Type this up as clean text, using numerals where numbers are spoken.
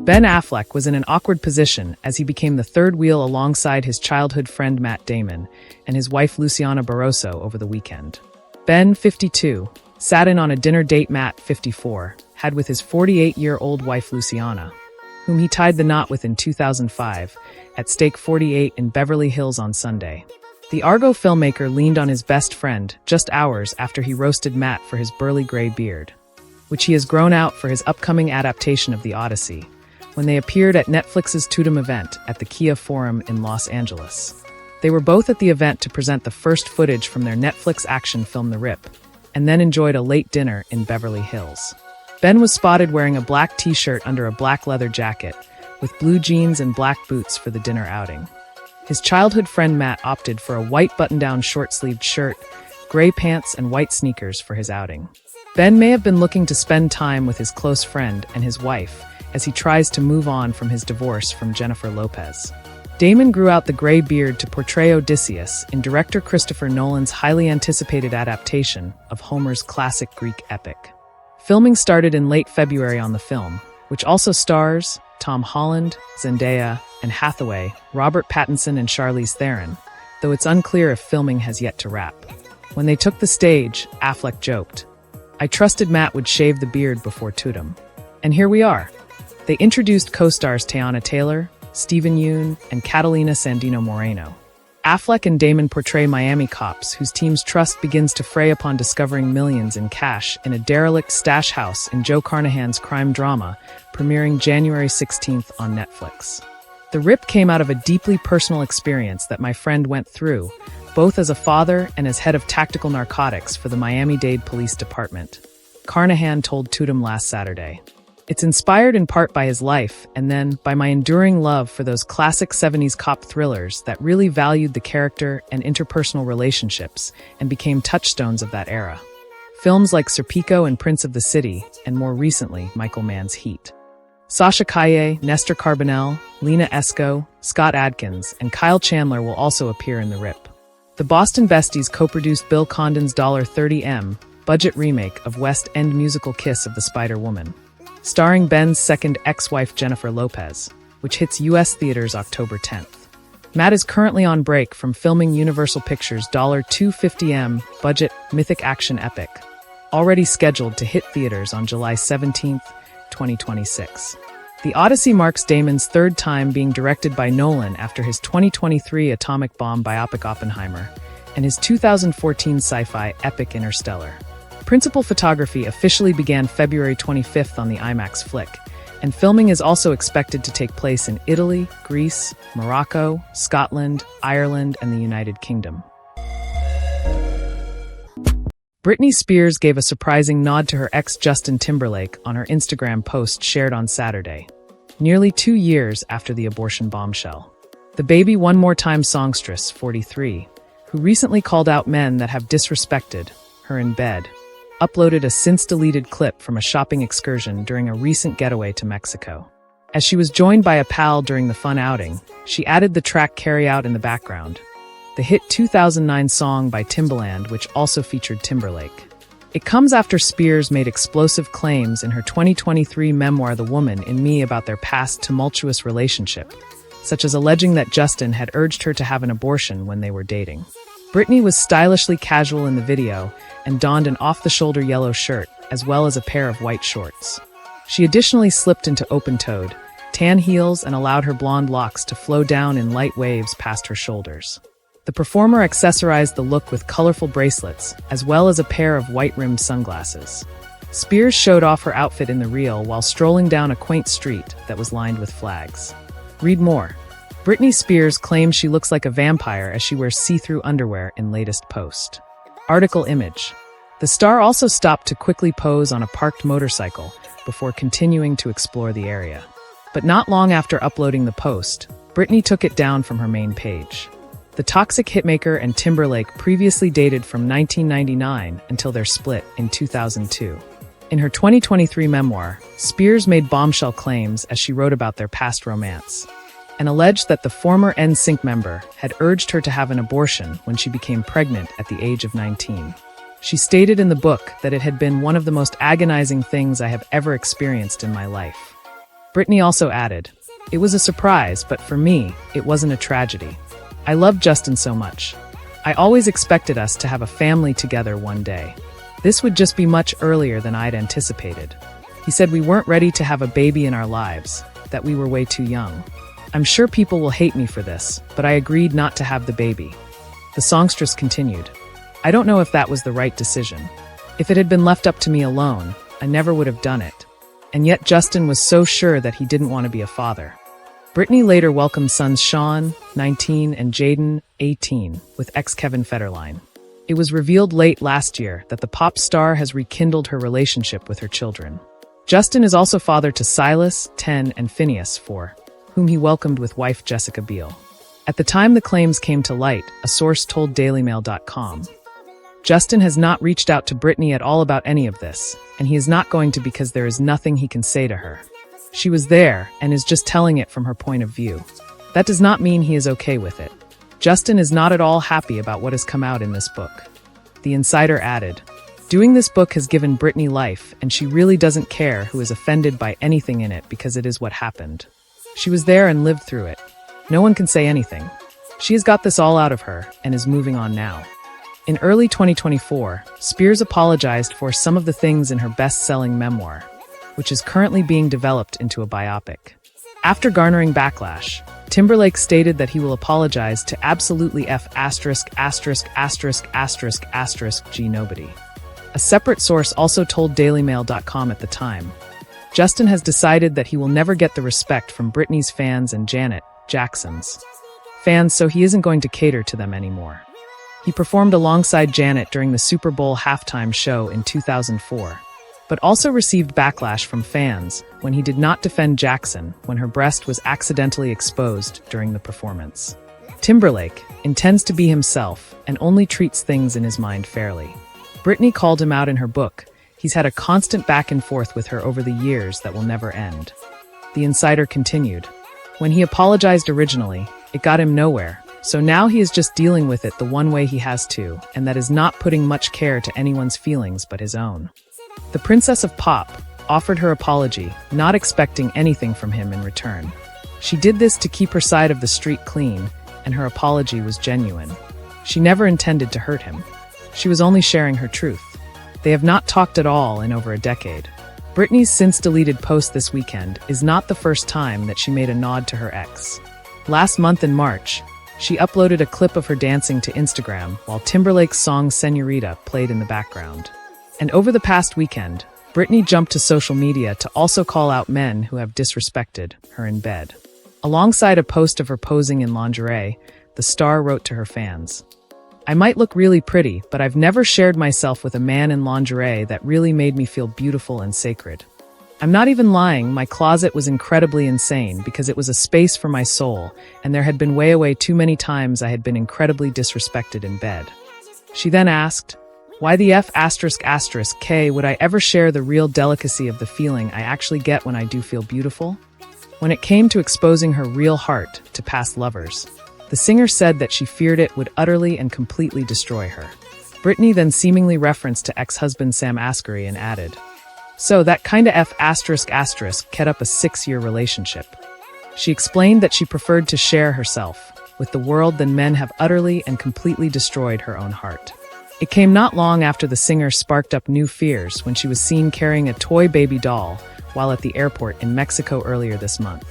Ben Affleck was in an awkward position as he became the third wheel alongside his childhood friend Matt Damon and his wife Luciana Barroso over the weekend. Ben, 52, sat in on a dinner date Matt, 54, had with his 48-year-old wife Luciana, whom he tied the knot with in 2005 at Steak 48 in Beverly Hills on Sunday. The Argo filmmaker leaned on his best friend just hours after he roasted Matt for his burly gray beard, which he has grown out for his upcoming adaptation of the Odyssey, when they appeared at Netflix's Tudum event at the Kia Forum in Los Angeles. They were both at the event to present the first footage from their Netflix action film The Rip, and then enjoyed a late dinner in Beverly Hills. Ben was spotted wearing a black t-shirt under a black leather jacket, with blue jeans and black boots for the dinner outing. His childhood friend Matt opted for a white button-down short-sleeved shirt, gray pants, and white sneakers for his outing. Ben may have been looking to spend time with his close friend and his wife as he tries to move on from his divorce from Jennifer Lopez. Damon grew out the gray beard to portray Odysseus in director Christopher Nolan's highly anticipated adaptation of Homer's classic Greek epic. Filming started in late February on the film, which also stars Tom Holland, Zendaya, and Hathaway, Robert Pattinson, and Charlize Theron, though it's unclear if filming has yet to wrap. When they took the stage, Affleck joked, "I trusted Matt would shave the beard before Tudum." And here we are. They introduced co-stars Teyana Taylor, Steven Yeun, and Catalina Sandino Moreno. Affleck and Damon portray Miami cops whose team's trust begins to fray upon discovering millions in cash in a derelict stash house in Joe Carnahan's crime drama, premiering January 16th on Netflix. The Rip came out of a deeply personal experience that my friend went through, both as a father and as head of tactical narcotics for the Miami-Dade Police Department, Carnahan told Tudum last Saturday. It's inspired in part by his life and then by my enduring love for those classic 70s cop thrillers that really valued the character and interpersonal relationships and became touchstones of that era. Films like Serpico and Prince of the City, and more recently, Michael Mann's Heat. Sasha Calle, Nestor Carbonell, Lena Esco, Scott Adkins, and Kyle Chandler will also appear in The Rip. The Boston Besties co-produced Bill Condon's $30M budget remake of West End musical Kiss of the Spider-Woman, starring Ben's second ex-wife Jennifer Lopez, which hits U.S. theaters October 10th. Matt is currently on break from filming Universal Pictures' $250M budget mythic action epic, already scheduled to hit theaters on July 17th, 2026. The Odyssey marks Damon's third time being directed by Nolan after his 2023 atomic bomb biopic Oppenheimer and his 2014 sci-fi epic Interstellar. Principal photography officially began February 25th on the IMAX flick, and filming is also expected to take place in Italy, Greece, Morocco, Scotland, Ireland, and the United Kingdom. Britney Spears gave a surprising nod to her ex Justin Timberlake on her Instagram post shared on Saturday, nearly 2 years after the abortion bombshell. The Baby One More Time songstress, 43, who recently called out men that have disrespected her in bed, uploaded a since-deleted clip from a shopping excursion during a recent getaway to Mexico. As she was joined by a pal during the fun outing, she added the track Carry Out in the background, the hit 2009 song by Timbaland, which also featured Timberlake. It comes after Spears made explosive claims in her 2023 memoir The Woman in Me about their past tumultuous relationship, such as alleging that Justin had urged her to have an abortion when they were dating. Britney was stylishly casual in the video and donned an off-the-shoulder yellow shirt, as well as a pair of white shorts. She additionally slipped into open-toed, tan heels and allowed her blonde locks to flow down in light waves past her shoulders. The performer accessorized the look with colorful bracelets, as well as a pair of white-rimmed sunglasses. Spears showed off her outfit in the reel while strolling down a quaint street that was lined with flags. Read more. Britney Spears claims she looks like a vampire as she wears see-through underwear in latest post. Article image. The star also stopped to quickly pose on a parked motorcycle before continuing to explore the area. But not long after uploading the post, Britney took it down from her main page. The toxic hitmaker and Timberlake previously dated from 1999 until their split in 2002. In her 2023 memoir, Spears made bombshell claims as she wrote about their past romance, and alleged that the former NSYNC member had urged her to have an abortion when she became pregnant at the age of 19. She stated in the book that it had been one of the most agonizing things I have ever experienced in my life. Britney also added, "It was a surprise, but for me, it wasn't a tragedy. I love Justin so much. I always expected us to have a family together one day. This would just be much earlier than I'd anticipated. He said we weren't ready to have a baby in our lives, that we were way too young. I'm sure people will hate me for this, but I agreed not to have the baby." The songstress continued, "I don't know if that was the right decision. If it had been left up to me alone, I never would have done it. And yet Justin was so sure that he didn't want to be a father." Britney later welcomed sons Sean, 19, and Jaden, 18, with ex-Kevin Federline. It was revealed late last year that the pop star has rekindled her relationship with her children. Justin is also father to Silas, 10, and Phineas, 4, whom he welcomed with wife Jessica Biel. At the time the claims came to light, a source told DailyMail.com, Justin has not reached out to Britney at all about any of this, and he is not going to because there is nothing he can say to her. She was there and is just telling it from her point of view. That does not mean he is okay with it. Justin is not at all happy about what has come out in this book. The insider added, "Doing this book has given Britney life, and she really doesn't care who is offended by anything in it because it is what happened. She was there and lived through it. No one can say anything. She has got this all out of her and is moving on now." In early 2024, Spears apologized for some of the things in her best-selling memoir, which is currently being developed into a biopic. After garnering backlash, Timberlake stated that he will apologize to absolutely G nobody. A separate source also told DailyMail.com at the time, Justin has decided that he will never get the respect from Britney's fans and Janet Jackson's fans, so he isn't going to cater to them anymore. He performed alongside Janet during the Super Bowl halftime show in 2004, but also received backlash from fans when he did not defend Jackson when her breast was accidentally exposed during the performance. Timberlake intends to be himself and only treats things in his mind fairly. Britney called him out in her book. He's had a constant back and forth with her over the years that will never end. The insider continued, "When he apologized originally, it got him nowhere. So now he is just dealing with it the one way he has to, and that is not putting much care to anyone's feelings but his own." The Princess of Pop offered her apology, not expecting anything from him in return. She did this to keep her side of the street clean, and her apology was genuine. She never intended to hurt him. She was only sharing her truth. They have not talked at all in over a decade. Britney's since-deleted post this weekend is not the first time that she made a nod to her ex. Last month in March, she uploaded a clip of her dancing to Instagram while Timberlake's song Señorita played in the background. And over the past weekend, Britney jumped to social media to also call out men who have disrespected her in bed. Alongside a post of her posing in lingerie, the star wrote to her fans, "I might look really pretty, but I've never shared myself with a man in lingerie that really made me feel beautiful and sacred. I'm not even lying, my closet was incredibly insane because it was a space for my soul, and there had been way too many times I had been incredibly disrespected in bed." She then asked, "Why the K would I ever share the real delicacy of the feeling I actually get when I do feel beautiful?" When it came to exposing her real heart to past lovers, the singer said that she feared it would utterly and completely destroy her. Britney then seemingly referenced to ex-husband Sam Asghari and added, "So that kinda kept up a 6-year relationship." She explained that she preferred to share herself with the world than men have utterly and completely destroyed her own heart. It came not long after the singer sparked up new fears when she was seen carrying a toy baby doll while at the airport in Mexico earlier this month.